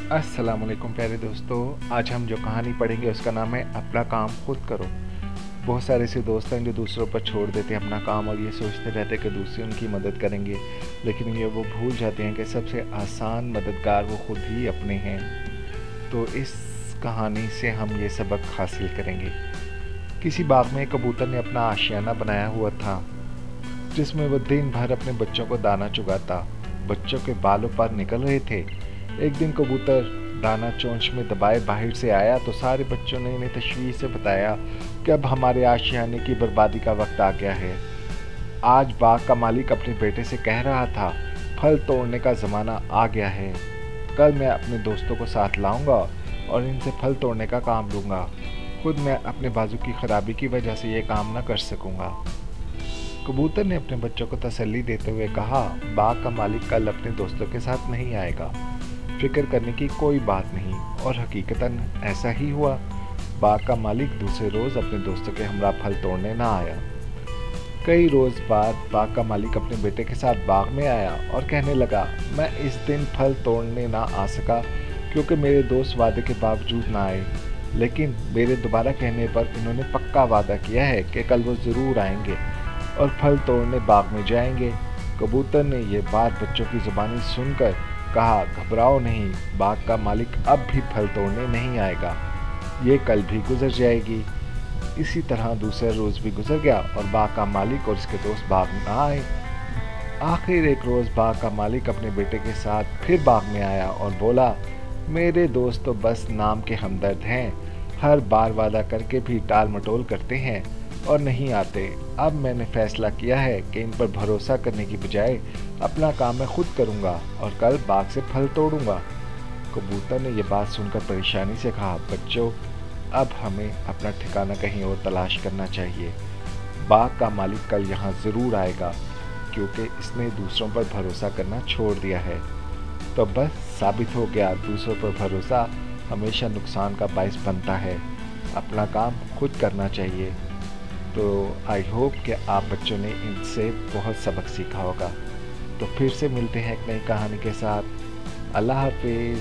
अस्सलाम वालेकुम प्यारे दोस्तों। आज हम जो कहानी पढ़ेंगे उसका नाम है अपना काम खुद करो। बहुत सारे ऐसे दोस्त हैं जो दूसरों पर छोड़ देते हैं अपना काम और ये सोचते रहते हैं कि दूसरे उनकी मदद करेंगे, लेकिन ये वो भूल जाते हैं कि सबसे आसान मददगार वो खुद ही अपने हैं। तो इस कहानी से हम ये सबक हासिल करेंगे। किसी बाग में एक कबूतर ने अपना आशियाना बनाया हुआ था, जिसमें वो दिन भर अपने बच्चों को दाना चुगाता। बच्चों के बालों पर निकल रहे थे। एक दिन कबूतर दाना चोंच में दबाए बाहर से आया तो सारे बच्चों ने इन्हें तशवीश से बताया कि अब हमारे आशियाने की बर्बादी का वक्त आ गया है। आज बाग का मालिक अपने बेटे से कह रहा था, फल तोड़ने का ज़माना आ गया है। कल मैं अपने दोस्तों को साथ लाऊंगा और इनसे फल तोड़ने का काम लूँगा। खुद मैं अपने बाजू की खराबी की वजह से ये काम न कर सकूँगा। कबूतर ने अपने बच्चों को तसल्ली देते हुए कहा, बाग का मालिक कल अपने दोस्तों के साथ नहीं आएगा, फिक्र करने की कोई बात नहीं। और हकीकतन ऐसा ही हुआ। बाग का मालिक दूसरे रोज़ अपने दोस्तों के हमरा फल तोड़ने ना आया। कई रोज़ बाद बाग का मालिक अपने बेटे के साथ बाग में आया और कहने लगा, मैं इस दिन फल तोड़ने ना आ सका क्योंकि मेरे दोस्त वादे के बावजूद ना आए, लेकिन मेरे दोबारा कहने पर इन्होंने पक्का वादा किया है कि कल वो ज़रूर आएंगे और फल तोड़ने बाग में जाएंगे। कबूतर ने ये बात बच्चों की ज़ुबानी सुनकर कहा, घबराओ नहीं, बाग का मालिक अब भी फल तोड़ने नहीं आएगा, ये कल भी गुजर जाएगी। इसी तरह दूसरा रोज़ भी गुजर गया और बाग का मालिक और इसके दोस्त बाग में ना आए। आखिर एक रोज़ बाग का मालिक अपने बेटे के साथ फिर बाग में आया और बोला, मेरे दोस्त तो बस नाम के हमदर्द हैं, हर बार वादा करके भी टाल मटोल करते हैं और नहीं आते। अब मैंने फैसला किया है कि इन पर भरोसा करने की बजाय अपना काम मैं खुद करूंगा और कल बाग से फल तोड़ूंगा। कबूतर ने यह बात सुनकर परेशानी से कहा, बच्चों, अब हमें अपना ठिकाना कहीं और तलाश करना चाहिए। बाग का मालिक कल यहाँ ज़रूर आएगा क्योंकि इसने दूसरों पर भरोसा करना छोड़ दिया है। तो बस साबित हो गया, दूसरों पर भरोसा हमेशा नुकसान का बायस बनता है। अपना काम खुद करना चाहिए। तो आई होप कि आप बच्चों ने इनसे बहुत सबक सीखा होगा। तो फिर से मिलते हैं एक नई कहानी के साथ। अल्लाह हाफिज़।